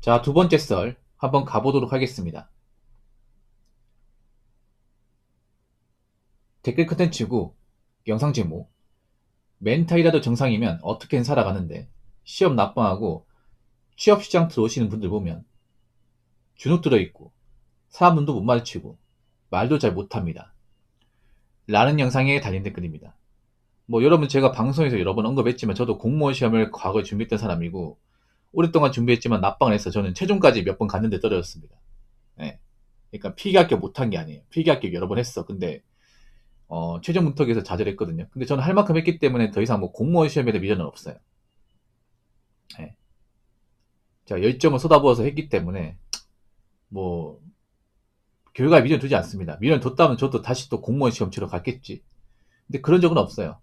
자, 두 번째 썰 한번 가보도록 하겠습니다. 댓글 컨텐츠고 영상 제목 멘탈이라도 정상이면 어떻게든 살아가는데 시험 낙방하고 취업시장 들어오시는 분들 보면 주눅 들어있고 사람들도 못 마주치고 말도 잘 못합니다. 라는 영상에 달린 댓글입니다. 뭐 여러분 제가 방송에서 여러 번 언급했지만 저도 공무원 시험을 과거에 준비했던 사람이고 오랫동안 준비했지만 낙방을 해서 저는 최종까지 몇 번 갔는데 떨어졌습니다. 네. 그러니까 필기합격 못한 게 아니에요. 필기합격 여러 번 했어. 근데 최종 문턱에서 좌절했거든요. 근데 저는 할 만큼 했기 때문에 더 이상 뭐 공무원 시험에 대한 미련은 없어요. 네. 제가 열정을 쏟아부어서 했기 때문에 뭐 결과에 미련 두지 않습니다. 미련 뒀다면 저도 다시 또 공무원 시험 치러 갔겠지. 근데 그런 적은 없어요.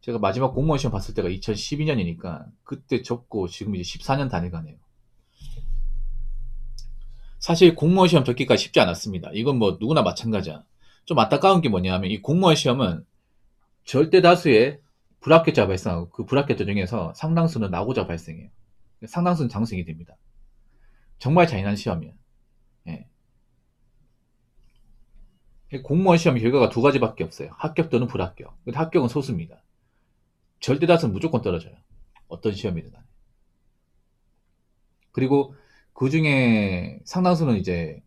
제가 마지막 공무원 시험 봤을 때가 2012년이니까 그때 접고 지금 이제 14년 다녀가네요. 사실 공무원 시험 듣기가 쉽지 않았습니다. 이건 뭐 누구나 마찬가지야. 좀 안타까운 게 뭐냐면 이 공무원 시험은 절대 다수의 불합격자가 발생하고 그 불합격자 중에서 상당수는 낙오자가 발생해요. 상당수는 장승이 됩니다. 정말 잔인한 시험이에요. 예. 공무원 시험 결과가 두 가지밖에 없어요. 합격 또는 불합격. 근데 합격은 소수입니다. 절대 다수는 무조건 떨어져요. 어떤 시험이든 간에. 그리고 그 중에 상당수는 이제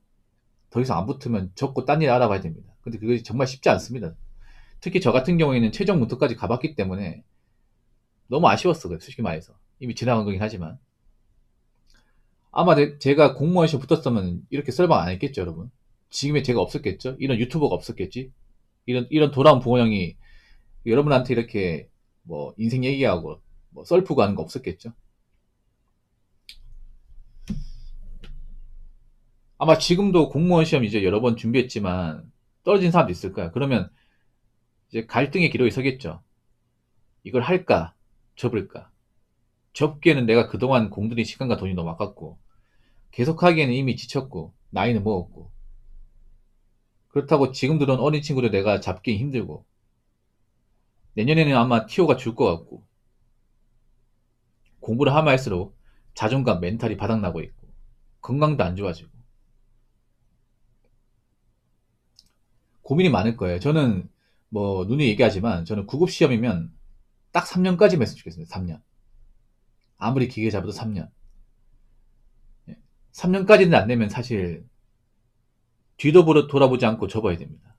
더 이상 안 붙으면 접고 딴 일 알아봐야 됩니다. 근데 그게 정말 쉽지 않습니다. 특히 저 같은 경우에는 최종 문턱까지 가봤기 때문에 너무 아쉬웠어. 솔직히 말해서. 이미 지나간 거긴 하지만. 아마 제가 공무원 시험 붙었으면 이렇게 썰방 안 했겠죠, 여러분. 지금의 제가 없었겠죠? 이런 유튜버가 없었겠지? 이런 돌아온 부모 형이 여러분한테 이렇게 뭐 인생 얘기하고 뭐 썰프고 하는 거 없었겠죠? 아마 지금도 공무원 시험 이제 여러 번 준비했지만 떨어진 사람도 있을 거야. 그러면 이제 갈등의 기로에 서겠죠. 이걸 할까? 접을까? 접기에는 내가 그동안 공들인 시간과 돈이 너무 아깝고 계속하기에는 이미 지쳤고 나이는 먹었고 그렇다고 지금 들어온 어린 친구들 내가 잡기 힘들고 내년에는 아마 티오가 줄 것 같고 공부를 하면 할수록 자존감, 멘탈이 바닥나고 있고 건강도 안 좋아지고 고민이 많을 거예요. 저는 뭐 눈이 얘기하지만 저는 9급 시험이면 딱 3년까지만 했으면 좋겠습니다. 3년. 아무리 기계 잡아도 3년. 3년까지는 안 되면 사실 뒤도 돌아보지 않고 접어야 됩니다.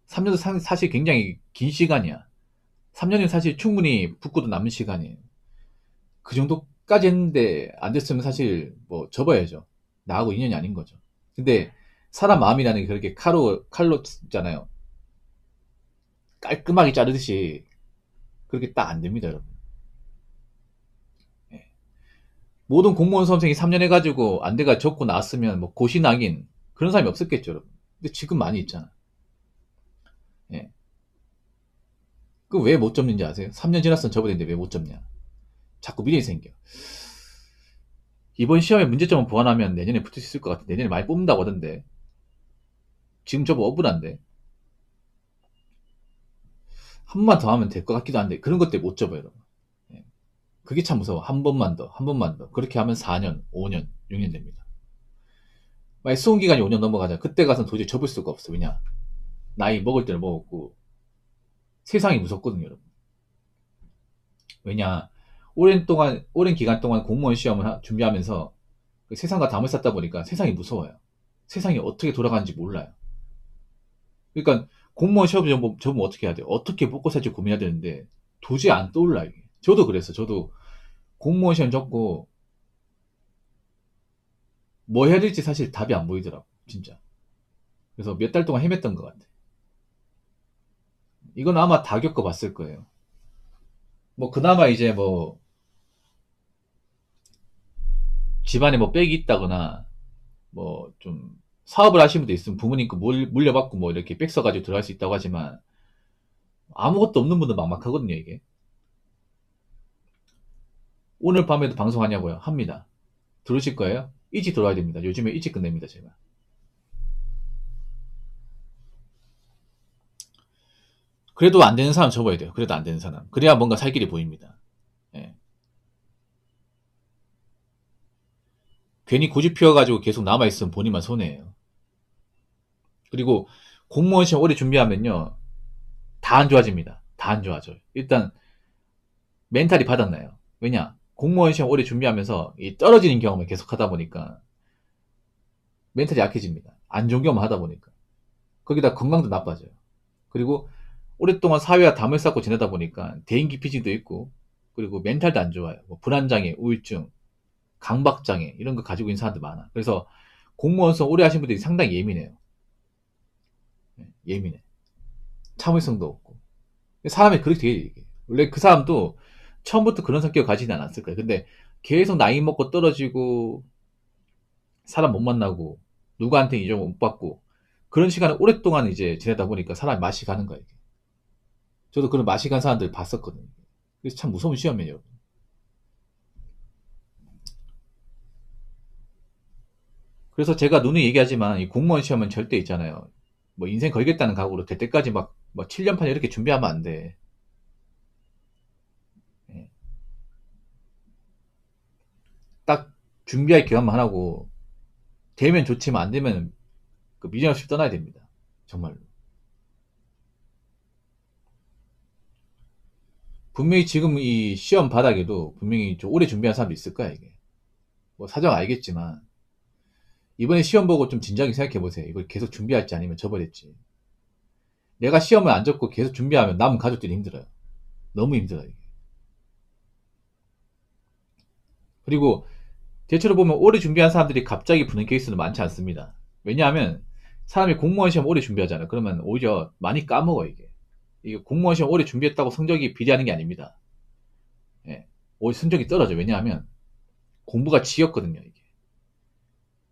3년도 사실 굉장히 긴 시간이야. 3년이면 사실 충분히 붙고도 남는 시간이에요. 그 정도까지 했는데 안 됐으면 사실 뭐 접어야죠. 나하고 인연이 아닌 거죠. 근데 사람 마음이라는 게 그렇게 칼로 있잖아요. 깔끔하게 자르듯이 그렇게 딱 안 됩니다, 여러분. 예. 모든 공무원 수험생이 3년 해가지고 안 돼가 접고 나왔으면 뭐 고시 낙인 그런 사람이 없었겠죠, 여러분. 근데 지금 많이 있잖아. 예. 그 왜 못 접는지 아세요? 3년 지났으면 접어야 되는데 왜 못 접냐? 자꾸 미련이 생겨. 이번 시험에 문제점을 보완하면 내년에 붙을 수 있을 것 같아. 내년에 많이 뽑는다고 하던데. 지금 접어 억울한데. 한 번만 더 하면 될 것 같기도 한데 그런 것 때문에 못 접어요, 여러분. 예. 그게 참 무서워. 한 번만 더, 한 번만 더. 그렇게 하면 4년, 5년, 6년 됩니다. 만약 수험기간이 5년 넘어가자. 그때 가서는 도저히 접을 수가 없어. 왜냐? 나이 먹을 때를 먹었고 세상이 무섭거든요, 여러분. 왜냐? 오랜 기간 동안 공무원 시험을 준비하면서 그 세상과 담을 쌓다 보니까 세상이 무서워요. 세상이 어떻게 돌아가는지 몰라요. 그러니까 공무원 시험 접으면 어떻게 해야 돼요? 어떻게 먹고 살지 고민해야 되는데 도저히 안 떠올라요. 이게. 저도 그랬어. 저도 공무원 시험 접고 뭐 해야 될지 사실 답이 안 보이더라고. 진짜. 그래서 몇 달 동안 헤맸던 것 같아. 이건 아마 다 겪어봤을 거예요. 뭐 그나마 이제 뭐 집안에 뭐 빽이 있다거나 뭐 좀 사업을 하시는 분도 있으면 부모님 거 물려받고 뭐 이렇게 빽 써가지고 들어갈 수 있다고 하지만 아무것도 없는 분도 막막하거든요, 이게. 오늘 밤에도 방송하냐고요? 합니다. 들으실 거예요? 일찍 들어와야 됩니다. 요즘에 일찍 끝냅니다, 제가. 그래도 안 되는 사람 접어야 돼요. 그래도 안 되는 사람. 그래야 뭔가 살 길이 보입니다. 예. 괜히 고집 피워가지고 계속 남아있으면 본인만 손해예요. 그리고 공무원 시험 오래 준비하면요. 다 안 좋아집니다. 다 안 좋아져요. 일단 멘탈이 바닥나요. 왜냐? 공무원 시험 오래 준비하면서 이 떨어지는 경험을 계속 하다 보니까 멘탈이 약해집니다. 안 좋은 경험 하다 보니까. 거기다 건강도 나빠져요. 그리고 오랫동안 사회와 담을 쌓고 지내다 보니까 대인기피증도 있고, 그리고 멘탈도 안 좋아요. 뭐 불안장애, 우울증, 강박장애 이런 거 가지고 있는 사람들 많아. 그래서 공무원 시험 오래 하신 분들이 상당히 예민해요. 예민해. 참을성도 없고. 사람이 그렇게 돼 이게. 원래 그 사람도 처음부터 그런 성격을 가지진 않았을 거예요. 근데 계속 나이 먹고 떨어지고 사람 못 만나고 누구한테 인정을 못 받고 그런 시간을 오랫동안 이제 지내다 보니까 사람이 맛이 가는 거예요. 저도 그런 맛이 간 사람들 봤었거든요. 그래서 참 무서운 시험이에요. 그래서 제가 누누이 얘기하지만 이 공무원 시험은 절대 있잖아요. 뭐 인생 걸겠다는 각오로 될 때까지 뭐 7년, 8년 이렇게 준비하면 안 돼. 예. 딱 준비할 기간만 하고 되면 좋지만 안 되면 그 미련 없이 떠나야 됩니다. 정말로. 분명히 지금 이 시험 바닥에도 분명히 좀 오래 준비한 사람도 있을 거야, 이게. 뭐 사정 알겠지만 이번에 시험 보고 좀 진지하게 생각해 보세요. 이걸 계속 준비할지 아니면 접어질지. 내가 시험을 안 접고 계속 준비하면 남은 가족들이 힘들어요. 너무 힘들어요, 이게. 그리고 대체로 보면 오래 준비한 사람들이 갑자기 붙는 케이스는 많지 않습니다. 왜냐하면 사람이 공무원 시험 오래 준비하잖아요. 그러면 오히려 많이 까먹어, 이게 공무원 시험 오래 준비했다고 성적이 비례하는 게 아닙니다. 예. 오히려 성적이 떨어져. 왜냐하면 공부가 지겹거든요, 이게.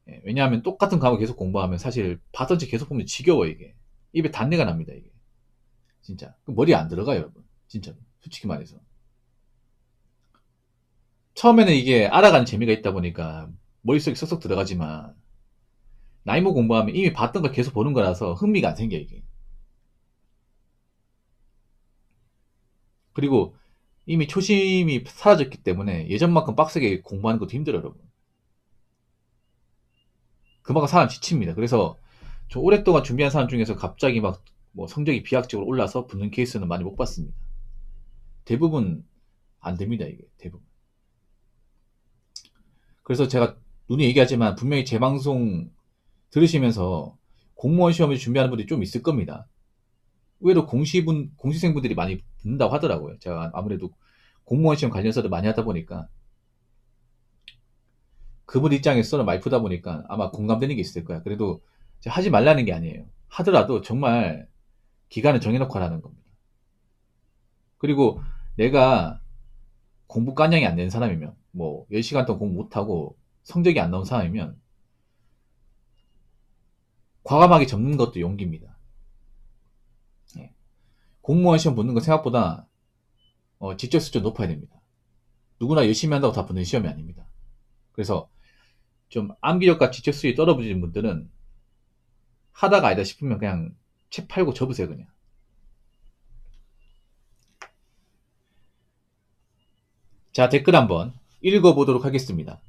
예. 왜냐하면 똑같은 과목 계속 공부하면 사실 봤던 책 계속 보면 지겨워, 이게. 입에 단내가 납니다, 이게. 진짜. 머리에 안 들어가요, 여러분. 진짜로. 솔직히 말해서. 처음에는 이게 알아가는 재미가 있다 보니까 머릿속에 쏙쏙 들어가지만 나이 먹고 공부하면 이미 봤던 걸 계속 보는 거라서 흥미가 안 생겨, 이게. 그리고 이미 초심이 사라졌기 때문에 예전만큼 빡세게 공부하는 것도 힘들어요, 여러분. 그만큼 사람 지칩니다. 그래서 저 오랫동안 준비한 사람 중에서 갑자기 막 뭐 성적이 비약적으로 올라서 붙는 케이스는 많이 못 봤습니다. 대부분 안 됩니다, 이게. 대부분. 그래서 제가 눈에 얘기하지만 분명히 제 방송 들으시면서 공무원 시험을 준비하는 분들이 좀 있을 겁니다. 의외로 공시생분들이 많이 붙는다고 하더라고요. 제가 아무래도 공무원 시험 관련해서도 많이 하다 보니까 그분 입장에서는 많이 푸다 보니까 아마 공감되는 게 있을 거야. 그래도 하지 말라는 게 아니에요. 하더라도 정말 기간을 정해놓고 하라는 겁니다. 그리고 내가 공부 깐량이 안 되는 사람이면 뭐 10시간 동안 공부 못하고 성적이 안 나온 사람이면 과감하게 접는 것도 용기입니다. 예. 공무원 시험 붙는 거 생각보다 직접 수준 높아야 됩니다. 누구나 열심히 한다고 다 붙는 시험이 아닙니다. 그래서 좀 암기력과 직접 수준이 떨어지는 분들은 하다가 아니다 싶으면 그냥 책 팔고 접으세요, 그냥. 자, 댓글 한번 읽어보도록 하겠습니다.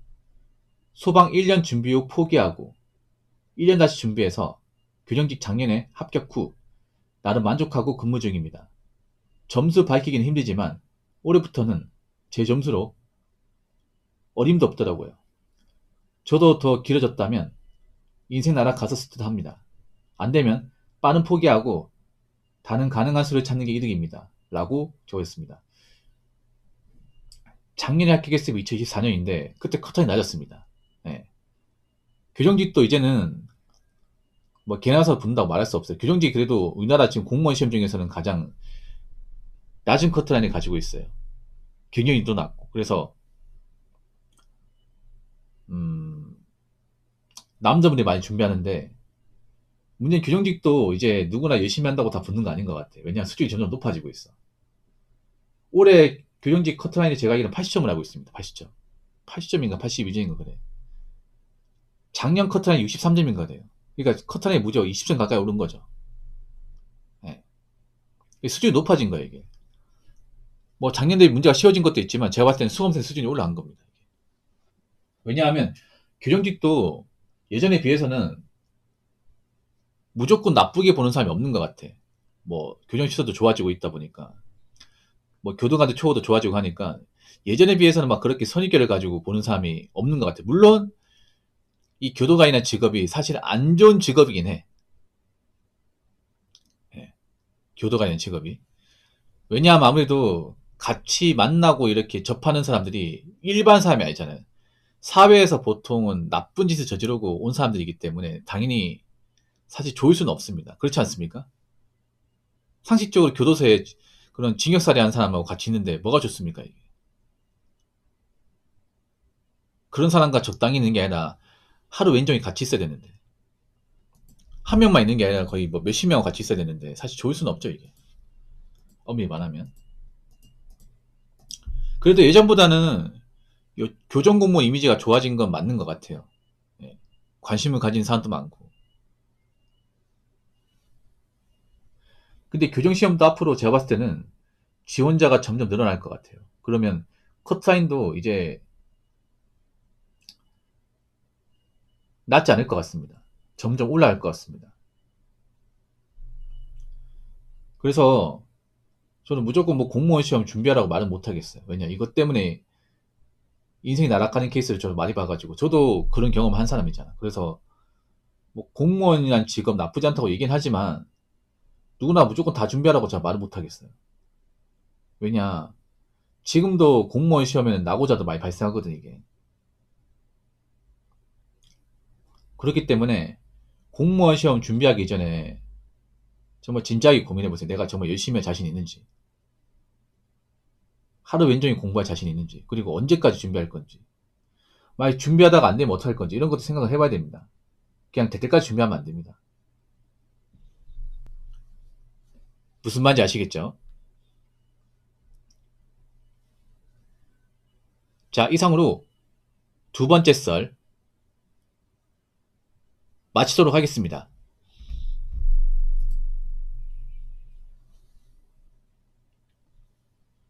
소방 1년 준비 후 포기하고 1년 다시 준비해서 교정직 작년에 합격 후 나름 만족하고 근무 중입니다. 점수 밝히기는 힘들지만 올해부터는 제 점수로 어림도 없더라고요. 저도 더 길어졌다면 인생 날아갔었을 듯 합니다. 안되면 빠른 포기하고 다른 가능한 수를 찾는 게 이득입니다. 라고 적었습니다. 작년에 합격했으면 2024년인데 그때 커튼이 낮았습니다. 네. 교정직도 이제는 뭐 개나서 붙는다고 말할 수 없어요. 교정직이 그래도 우리나라 지금 공무원 시험 중에서는 가장 낮은 커트라인을 가지고 있어요. 경쟁률도 낮고. 그래서 남자분들이 많이 준비하는데 문제는 교정직도 이제 누구나 열심히 한다고 다 붙는 거 아닌 것 같아요. 왜냐하면 수준이 점점 높아지고 있어. 올해 교정직 커트라인이 제가 알기로는 80점을 알고 있습니다. 80점. 80점인가 82점인가 그래. 작년 커트라인이 63점인가 돼요. 그러니까 커트라인이 무려 20점 가까이 오른 거죠. 네. 수준이 높아진 거예요, 이게. 뭐 작년 대비 문제가 쉬워진 것도 있지만 제가 봤을 때는 수험생 수준이 올라간 겁니다. 왜냐하면 교정직도 예전에 비해서는 무조건 나쁘게 보는 사람이 없는 것 같아. 뭐 교정 시설도 좋아지고 있다 보니까 뭐 교도관도 초호도 좋아지고 하니까 예전에 비해서는 막 그렇게 선입견을 가지고 보는 사람이 없는 것 같아. 물론 이 교도관이라는 직업이 사실 안 좋은 직업이긴 해. 예, 교도관이라는 직업이. 왜냐하면 아무래도 같이 만나고 이렇게 접하는 사람들이 일반 사람이 아니잖아요. 사회에서 보통은 나쁜 짓을 저지르고 온 사람들이기 때문에 당연히 사실 좋을 수는 없습니다. 그렇지 않습니까? 상식적으로 교도소에 그런 징역살이 한 사람하고 같이 있는데 뭐가 좋습니까, 이게? 그런 사람과 적당히 있는 게 아니라 하루 왼종일 같이 있어야 되는데. 한 명만 있는 게 아니라 거의 뭐 몇십 명하고 같이 있어야 되는데 사실 좋을 수는 없죠, 이게. 엄밀히 말하면. 그래도 예전보다는 교정 공무원 이미지가 좋아진 건 맞는 것 같아요. 예. 관심을 가진 사람도 많고. 근데 교정 시험도 앞으로 제가 봤을 때는 지원자가 점점 늘어날 것 같아요. 그러면 컷사인도 이제 낮지 않을 것 같습니다. 점점 올라갈 것 같습니다. 그래서 저는 무조건 뭐 공무원 시험 준비하라고 말은 못 하겠어요. 왜냐, 이것 때문에 인생이 날아가는 케이스를 저는 많이 봐가지고, 저도 그런 경험 한 사람이잖아. 그래서 뭐 공무원이란 직업 나쁘지 않다고 얘기는 하지만, 누구나 무조건 다 준비하라고 제가 말을 못 하겠어요. 왜냐, 지금도 공무원 시험에는 낙오자도 많이 발생하거든, 이게. 그렇기 때문에 공무원 시험 준비하기 전에 정말 진지하게 고민해보세요. 내가 정말 열심히 할 자신 있는지. 하루 왼종일 공부할 자신 있는지. 그리고 언제까지 준비할 건지. 만약 준비하다가 안 되면 어떡할 건지. 이런 것도 생각을 해봐야 됩니다. 그냥 될 때까지 준비하면 안 됩니다. 무슨 말인지 아시겠죠? 자, 이상으로 두 번째 썰 마치도록 하겠습니다.